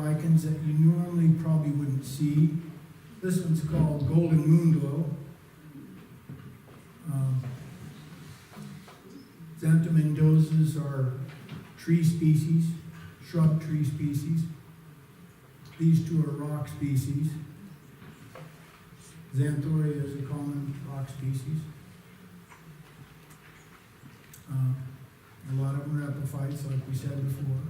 lichens that you normally probably wouldn't see. This one's called golden moonglow. Xanthomendoses are tree species, shrub tree species. These two are rock species. Xanthoria is a common rock species. A lot of them are epiphytes, like we said before.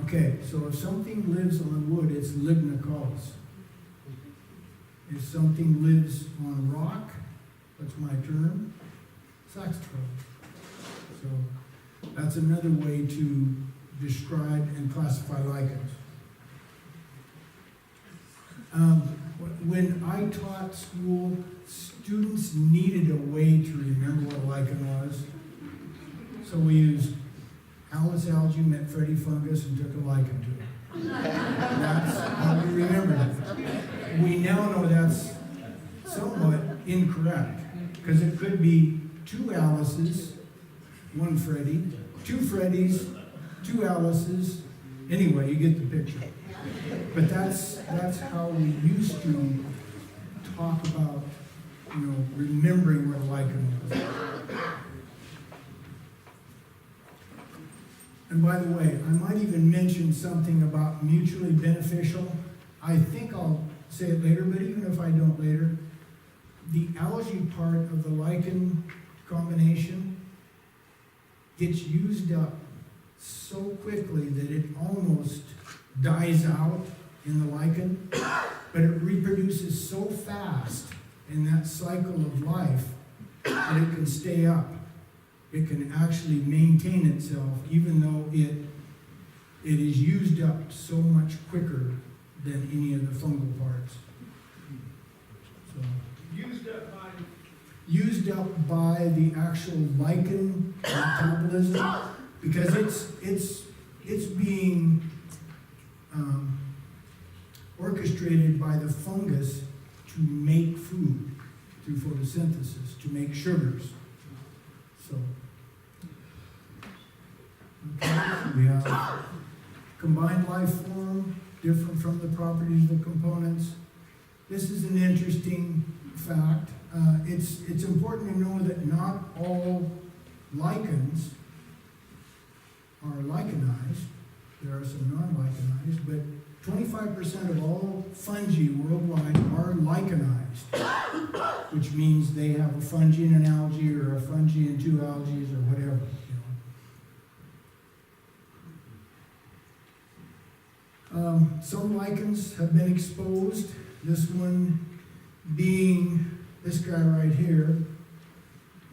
Okay, so if something lives on wood, it's lignoculous. If something lives on rock, that's my term, saxifrage. So that's another way to describe and classify lichens. When I taught school, students needed a way to remember what a lichen was. So we used Alice algae met Freddy fungus and took a lichen to it. That's how we remembered it. We now know that's somewhat incorrect, because it could be 2 Alices, 1 Freddy, 2 Freddys, 2 Alices. Anyway, you get the picture. But that's how we used to talk about, remembering what a lichen was. And by the way, I might even mention something about mutually beneficial. I think I'll say it later, but even if I don't later, the algae part of the lichen combination gets used up so quickly that it almost dies out in the lichen, but it reproduces so fast in that cycle of life that it can stay up. It can actually maintain itself, even though it is used up so much quicker than any of the fungal parts. So, used up by the actual lichen metabolism, because it's being orchestrated by the fungus to make food through photosynthesis, to make sugars. So, we have combined life form, different from the properties of the components. This is an interesting fact. It's important to know that not all lichens are lichenized. There are some non-lichenized, but 25% of all fungi worldwide are lichenized, which means they have a fungi and an algae, or a fungi and 2 algae, or whatever. Some lichens have been exposed. This one being this guy right here.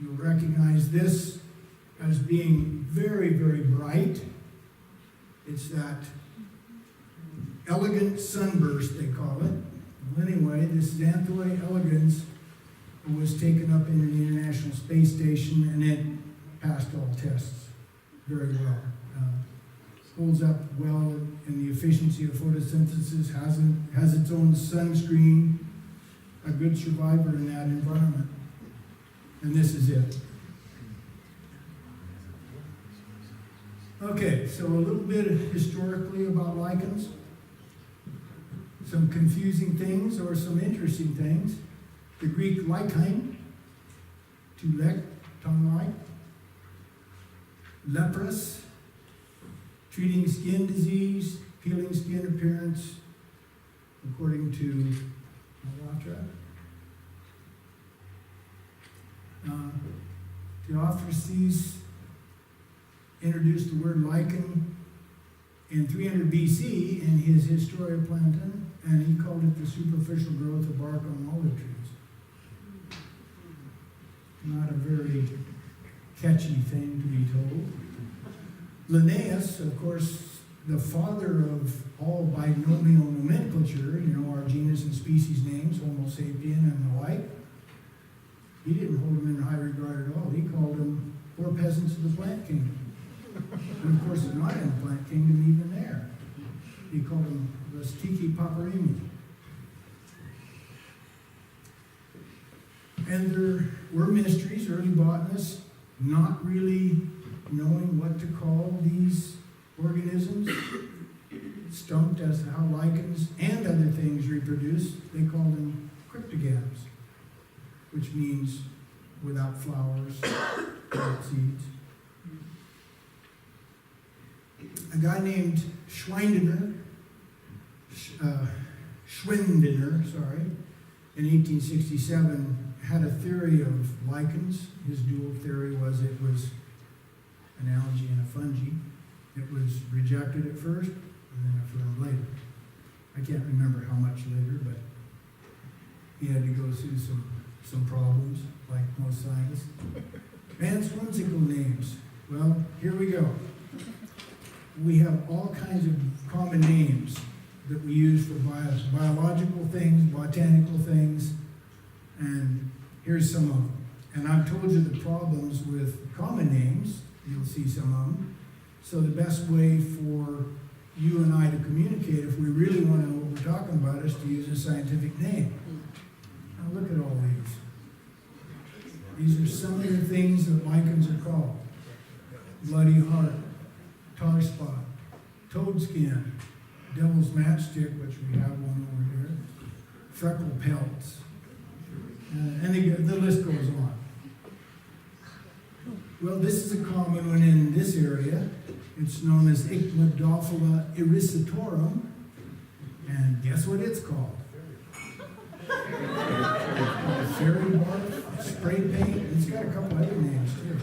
You'll recognize this as being very, very bright. It's that elegant sunburst, they call it. Well, anyway, this Xanthoria elegans was taken up into the International Space Station, and it passed all tests very well. Holds up well in the efficiency of photosynthesis, has its own sunscreen, a good survivor in that environment. And this is it. Okay, so a little bit historically about lichens. Some confusing things or some interesting things. The Greek lichen, to lek, tongue-like. Leprous, treating skin disease, peeling skin appearance, according to Malatra. Theophrastus introduced the word lichen in 300 BC in his Historia Plantae, and he called it the superficial growth of bark on olive trees. Not a very catchy thing to be told. Linnaeus, of course, the father of all binomial nomenclature, our genus and species names, Homo sapien and the like, he didn't hold them in high regard at all. He called them poor peasants of the plant kingdom. And of course, they're not in the plant kingdom even there. He called them Rustiki Paparimi. And there were mysteries, early botanists not really knowing what to call these organisms. stumped as to how lichens and other things reproduce, they call them cryptogams, which means without flowers, without seeds. A guy named Schwindiner, in 1867 had a theory of lichens. His dual theory was it was an algae and a fungi. It was rejected at first and then affirmed later. I can't remember how much later, but he had to go through some problems, like most scientists. And whimsical names. Well, here we go. We have all kinds of common names that we use for biological things, botanical things, and here's some of them. And I've told you the problems with common names. You'll see some of them. So the best way for you and I to communicate, if we really want to know what we're talking about, is to use a scientific name. Now look at all these. These are some of the things that lichens are called. Bloody heart, tar spot, toad skin, devil's matchstick, which we have one over here, freckle pelts, and the list goes on. Well, this is a common one in this area. It's known as Icmadophila erisitorum, and guess what it's called? Fairy bark, spray paint. It's got a couple other names too.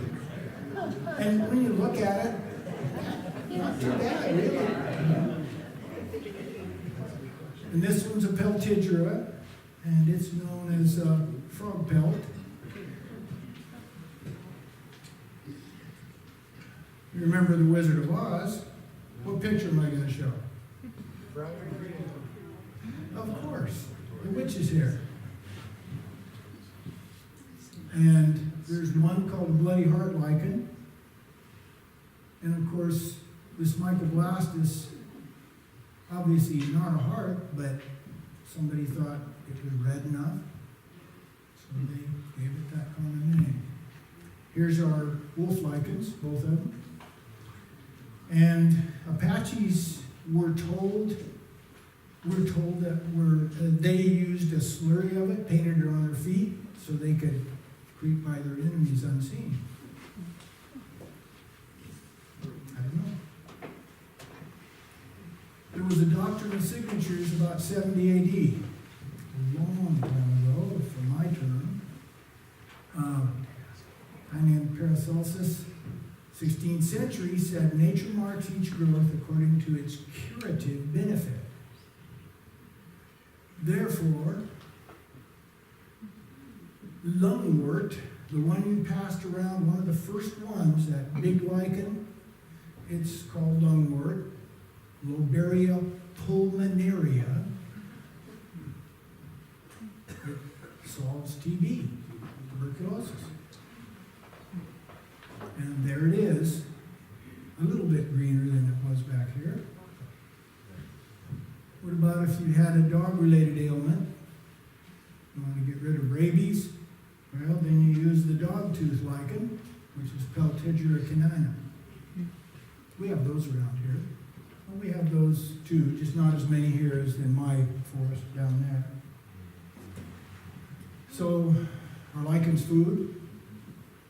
And when you look at it, not too bad, really. And this one's a peltigera, and it's known as frog pelt. You remember the Wizard of Oz? What picture am I going to show? Of course, the witch's hair. And there's one called Bloody Heart Lichen. And of course, this mycoblastus, obviously not a heart, but somebody thought it was red enough, so they gave it that common name. Here's our wolf lichens, both of them. And Apaches were told that they used a slurry of it, painted it on their feet, so they could creep by their enemies unseen. I don't know. There was a doctrine of signatures about 70 AD, a long time ago, for my term. I named Paracelsus, 16th century, said nature marks each growth according to its curative benefit. Therefore, Lungwort, the one you passed around, one of the first ones, that big lichen, it's called Lungwort, Loberia pulmonaria. It solves TB, tuberculosis. And there it is, a little bit greener than it was back here. What about if you had a dog-related ailment? You want to get rid of rabies? Well, then you use the dog-tooth lichen, which is Peltigera canina. We have those around here. Well, we have those too, just not as many here as in my forest down there. So, are lichens food?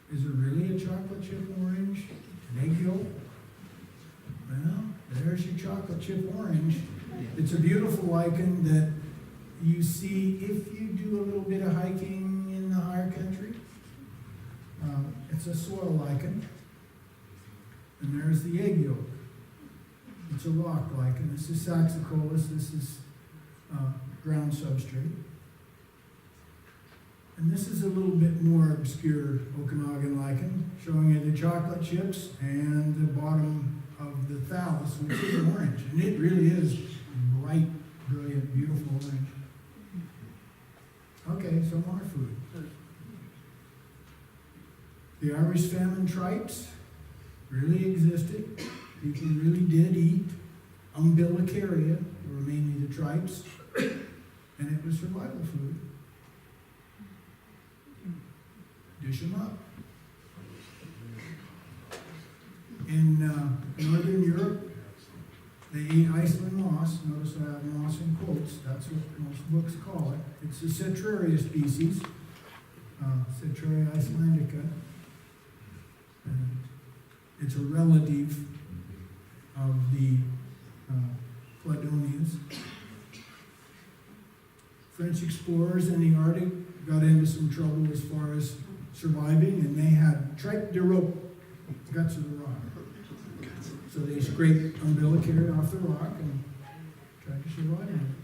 Is it really a chocolate chip orange? An egg yolk? Well, there's your chocolate chip orange. It's a beautiful lichen that you see if you do a little bit of hiking in the higher country. It's a soil lichen. And there's the egg yolk. It's a rock lichen. This is Saxicollis. This is ground substrate. And this is a little bit more obscure Okanogan lichen, showing you the chocolate chips and the bottom of the thallus, which is orange. And it really is bright, brilliant, beautiful orange. Okay, so more food. The Irish famine tripes really existed. People really did eat umbilicaria, or mainly the tripes, and it was survival food. Dish them up. In Northern Europe, They ate Iceland moss. Notice I have moss in quotes. That's what most books call it. It's a Citraria species, Citraria icelandica. And it's a relative of the Cladonians. French explorers in the Arctic got into some trouble as far as surviving, and they had tripe de rope, guts of the rock. So they scraped umbilicaria off the rock and tried to survive it.